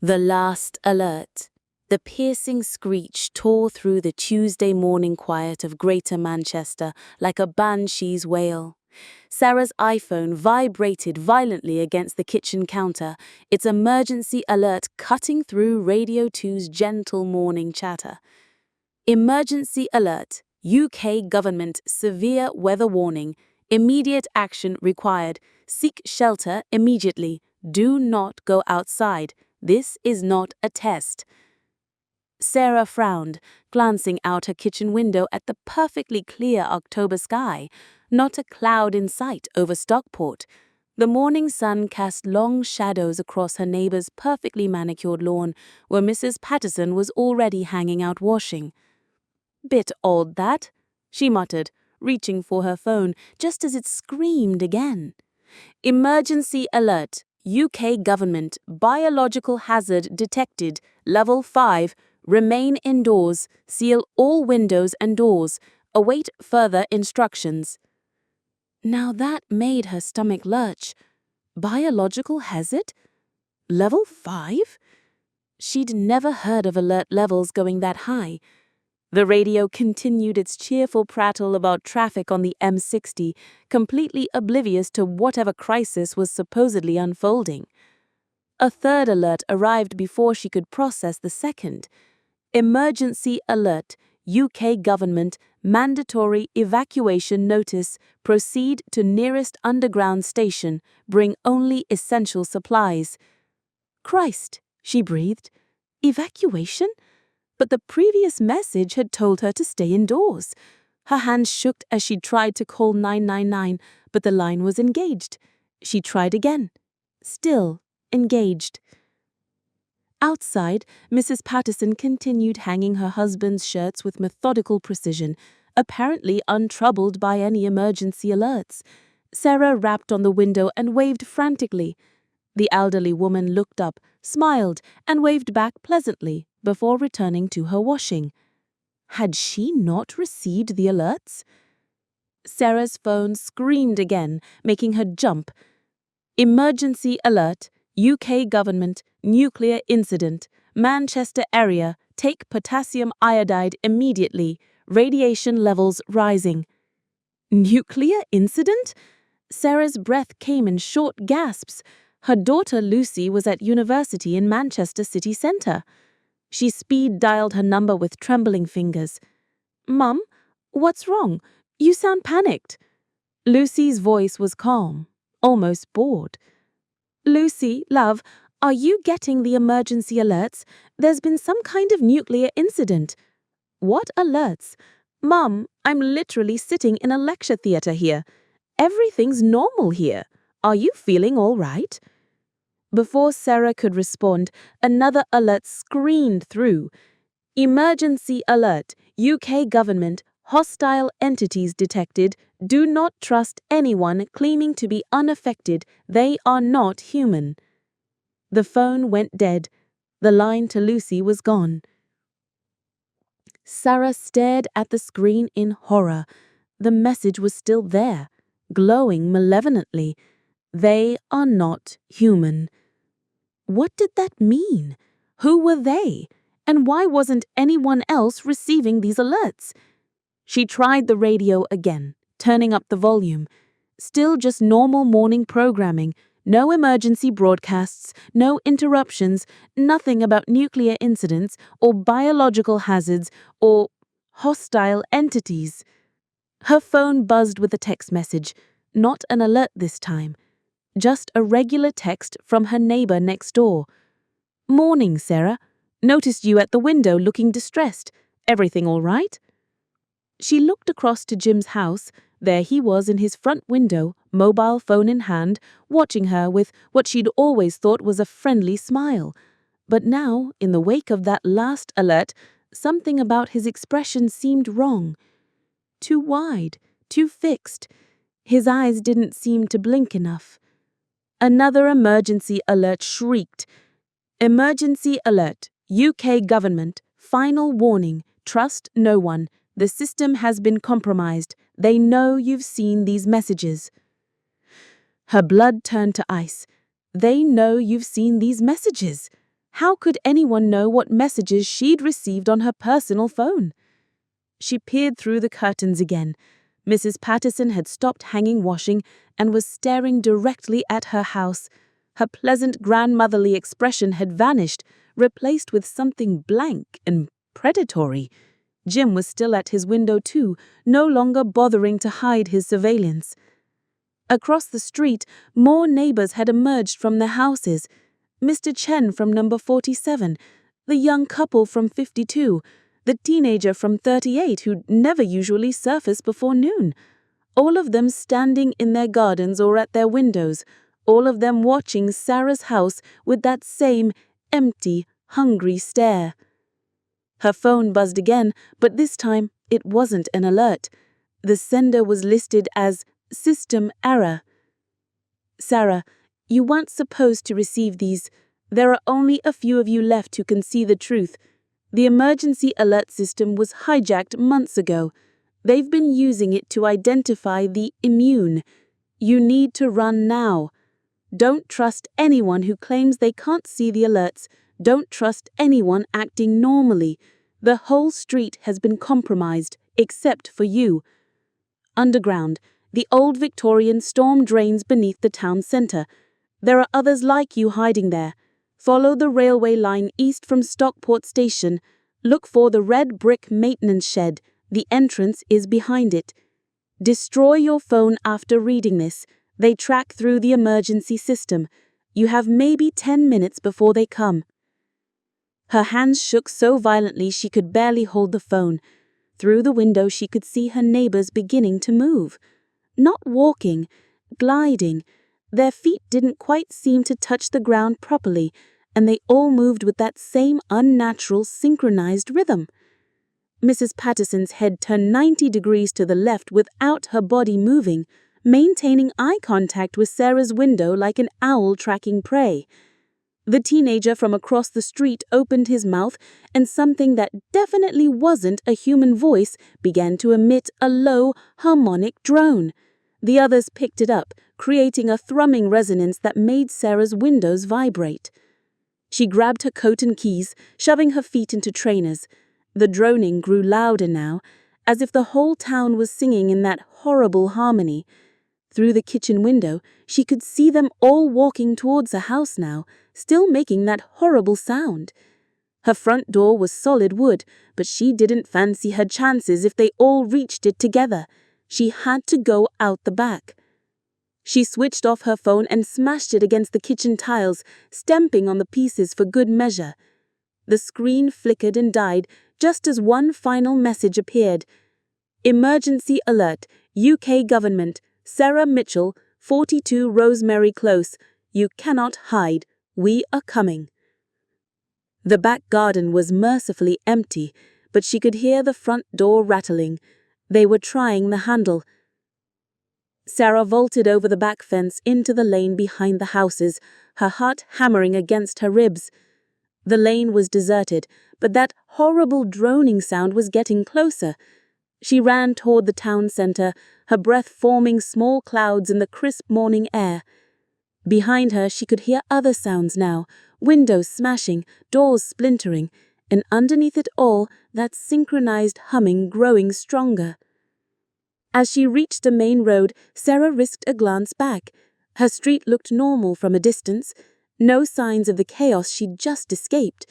The last alert. The piercing screech tore through the Tuesday morning quiet of Greater Manchester like a banshee's wail. Sarah's iPhone vibrated violently against the kitchen counter, its emergency alert cutting through Radio 2's gentle morning chatter. Emergency alert. UK government severe weather warning. Immediate action required. Seek shelter immediately. Do not go outside. This is not a test. Sarah frowned, glancing out her kitchen window at the perfectly clear October sky, not a cloud in sight over Stockport. The morning sun cast long shadows across her neighbour's perfectly manicured lawn, where Mrs. Patterson was already hanging out washing. "Bit odd, that," she muttered, reaching for her phone just as it screamed again. Emergency alert. UK government. Biological hazard detected. Level 5. Remain indoors. Seal all windows and doors. Await further instructions. Now that made her stomach lurch. Biological hazard? Level 5? She'd never heard of alert levels going that high. The radio continued its cheerful prattle about traffic on the M60, completely oblivious to whatever crisis was supposedly unfolding. A third alert arrived before she could process the second. Emergency alert. UK government. Mandatory evacuation notice. Proceed to nearest underground station. Bring only essential supplies. Christ, she breathed. Evacuation? But the previous message had told her to stay indoors. Her hands shook as she tried to call 999, but the line was engaged. She tried again. Still engaged. Outside, Mrs. Patterson continued hanging her husband's shirts with methodical precision, apparently untroubled by any emergency alerts. Sarah rapped on the window and waved frantically. The elderly woman looked up, smiled, and waved back pleasantly before returning to her washing. Had she not received the alerts? Sarah's phone screamed again, making her jump. Emergency alert. UK government. Nuclear incident. Manchester area. Take potassium iodide immediately. Radiation levels rising. Nuclear incident? Sarah's breath came in short gasps. Her daughter Lucy was at university in Manchester city centre. She speed-dialed her number with trembling fingers. "Mum, what's wrong? You sound panicked." Lucy's voice was calm, almost bored. "Lucy, love, are you getting the emergency alerts? There's been some kind of nuclear incident." "What alerts? Mum, I'm literally sitting in a lecture theatre here. Everything's normal here. Are you feeling all right?" Before Sarah could respond, another alert screamed through. Emergency alert. UK government. Hostile entities detected. Do not trust anyone claiming to be unaffected. They are not human. The phone went dead. The line to Lucy was gone. Sarah stared at the screen in horror. The message was still there, glowing malevolently. They are not human. What did that mean? Who were they? And why wasn't anyone else receiving these alerts? She tried the radio again, turning up the volume. Still just normal morning programming. No emergency broadcasts, no interruptions, nothing about nuclear incidents or biological hazards or hostile entities. Her phone buzzed with a text message, not an alert this time. Just a regular text from her neighbour next door. "Morning, Sarah. Noticed you at the window looking distressed. Everything all right?" She looked across to Jim's house. There he was in his front window, mobile phone in hand, watching her with what she'd always thought was a friendly smile. But now, in the wake of that last alert, something about his expression seemed wrong. Too wide, too fixed. His eyes didn't seem to blink enough. Another emergency alert shrieked. Emergency alert. UK government. Final warning. Trust no one. The system has been compromised. They know you've seen these messages. Her blood turned to ice. They know you've seen these messages. How could anyone know what messages she'd received on her personal phone? She peered through the curtains again. Mrs. Patterson had stopped hanging washing and was staring directly at her house. Her pleasant grandmotherly expression had vanished, replaced with something blank and predatory. Jim was still at his window too, no longer bothering to hide his surveillance. Across the street, more neighbors had emerged from their houses. Mr. Chen from number 47, the young couple from 52, the teenager from 38 who'd never usually surface before noon. All of them standing in their gardens or at their windows, all of them watching Sarah's house with that same empty, hungry stare. Her phone buzzed again, but this time it wasn't an alert. The sender was listed as system error. Sarah, you weren't supposed to receive these. There are only a few of you left who can see the truth. The emergency alert system was hijacked months ago. They've been using it to identify the immune. You need to run now. Don't trust anyone who claims they can't see the alerts. Don't trust anyone acting normally. The whole street has been compromised, except for you. Underground, the old Victorian storm drains beneath the town centre. There are others like you hiding there. Follow the railway line east from Stockport Station. Look for the red brick maintenance shed. The entrance is behind it. Destroy your phone after reading this. They track through the emergency system. You have maybe 10 minutes before they come. Her hands shook so violently she could barely hold the phone. Through the window she could see her neighbors beginning to move. Not walking, gliding. Their feet didn't quite seem to touch the ground properly, and they all moved with that same unnatural, synchronized rhythm. Mrs. Patterson's head turned 90 degrees to the left without her body moving, maintaining eye contact with Sarah's window like an owl tracking prey. The teenager from across the street opened his mouth, and something that definitely wasn't a human voice began to emit a low, harmonic drone. The others picked it up, creating a thrumming resonance that made Sarah's windows vibrate. She grabbed her coat and keys, shoving her feet into trainers. The droning grew louder now, as if the whole town was singing in that horrible harmony. Through the kitchen window, she could see them all walking towards the house now, still making that horrible sound. Her front door was solid wood, but she didn't fancy her chances if they all reached it together. She had to go out the back. She switched off her phone and smashed it against the kitchen tiles, stamping on the pieces for good measure. The screen flickered and died just as one final message appeared. Emergency alert, UK government. Sarah Mitchell, 42 Rosemary Close. You cannot hide. We are coming. The back garden was mercifully empty, but she could hear the front door rattling. They were trying the handle. Sarah vaulted over the back fence into the lane behind the houses, her heart hammering against her ribs. The lane was deserted, but that horrible droning sound was getting closer. She ran toward the town centre, her breath forming small clouds in the crisp morning air. Behind her she could hear other sounds now, windows smashing, doors splintering, and underneath it all, that synchronized humming growing stronger. As she reached the main road, Sarah risked a glance back. Her street looked normal from a distance, no signs of the chaos she'd just escaped.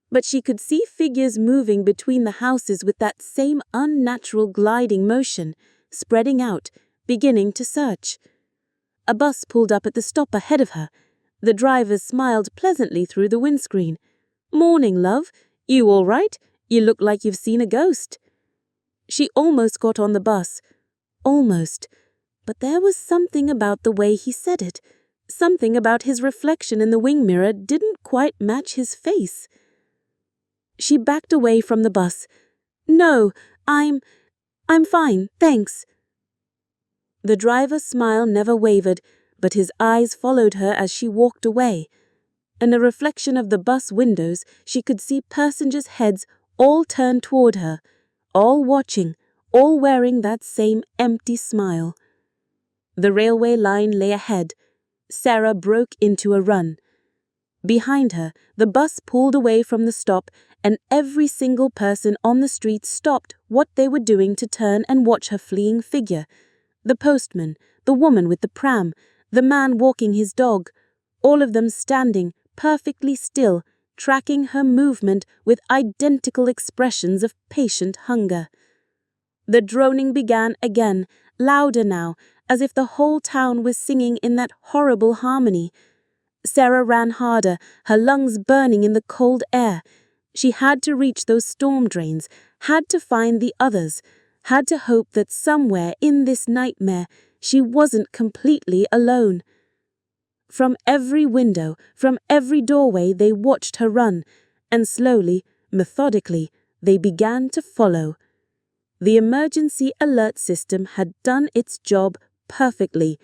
But she could see figures moving between the houses with that same unnatural gliding motion, spreading out, beginning to search. A bus pulled up at the stop ahead of her. The driver smiled pleasantly through the windscreen. "Morning, love. You all right? You look like you've seen a ghost." She almost got on the bus. Almost. But there was something about the way he said it. Something about his reflection in the wing mirror didn't quite match his face. She backed away from the bus. "No, I'm fine, thanks." The driver's smile never wavered, but his eyes followed her as she walked away. In the reflection of the bus windows, she could see passengers' heads all turned toward her, all watching, all wearing that same empty smile. The railway line lay ahead. Sarah broke into a run. Behind her, the bus pulled away from the stop, and every single person on the street stopped what they were doing to turn and watch her fleeing figure. The postman, the woman with the pram, the man walking his dog, all of them standing perfectly still, tracking her movement with identical expressions of patient hunger. The droning began again, louder now, as if the whole town was singing in that horrible harmony. Sarah ran harder, her lungs burning in the cold air. She had to reach those storm drains, had to find the others, had to hope that somewhere in this nightmare she wasn't completely alone. From every window, from every doorway they watched her run, and slowly, methodically, they began to follow. The emergency alert system had done its job perfectly.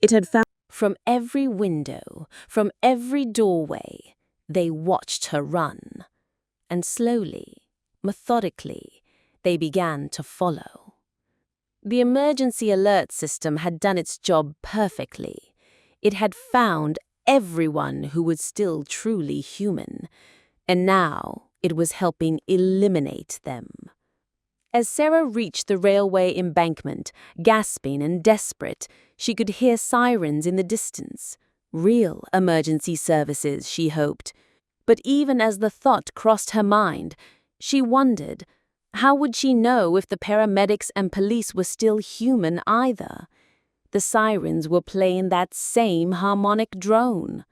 It had found. From every window, from every doorway, they watched her run, and slowly, methodically, they began to follow. The emergency alert system had done its job perfectly. It had found everyone who was still truly human, and now it was helping eliminate them. As Sarah reached the railway embankment, gasping and desperate, she could hear sirens in the distance. Real emergency services, she hoped. But even as the thought crossed her mind, she wondered, how would she know if the paramedics and police were still human either? The sirens were playing that same harmonic drone.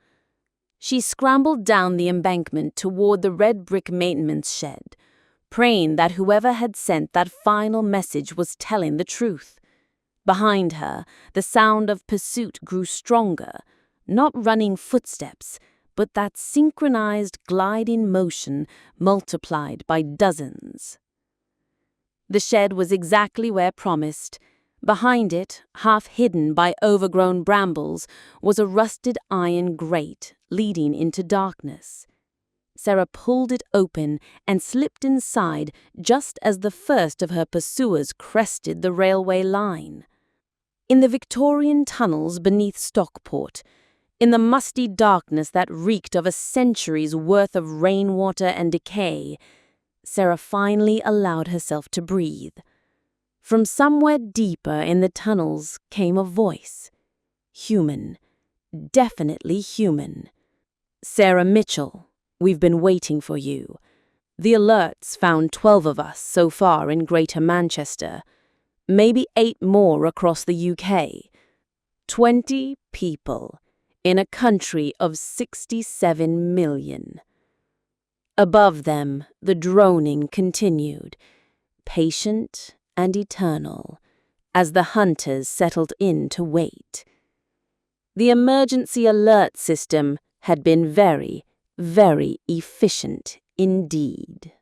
She scrambled down the embankment toward the red brick maintenance shed, praying that whoever had sent that final message was telling the truth. Behind her, the sound of pursuit grew stronger, not running footsteps, but that synchronized gliding motion multiplied by dozens. The shed was exactly where promised. Behind it, half hidden by overgrown brambles, was a rusted iron grate leading into darkness. Sarah pulled it open and slipped inside just as the first of her pursuers crested the railway line. In the Victorian tunnels beneath Stockport, in the musty darkness that reeked of a century's worth of rainwater and decay, Sarah finally allowed herself to breathe. From somewhere deeper in the tunnels came a voice. Human. Definitely human. "Sarah Mitchell, we've been waiting for you. The alerts found 12 of us so far in Greater Manchester, maybe 8 more across the UK. 20 people in a country of 67 million. Above them, the droning continued, patient and eternal, as the hunters settled in to wait. The emergency alert system had been very, very efficient indeed.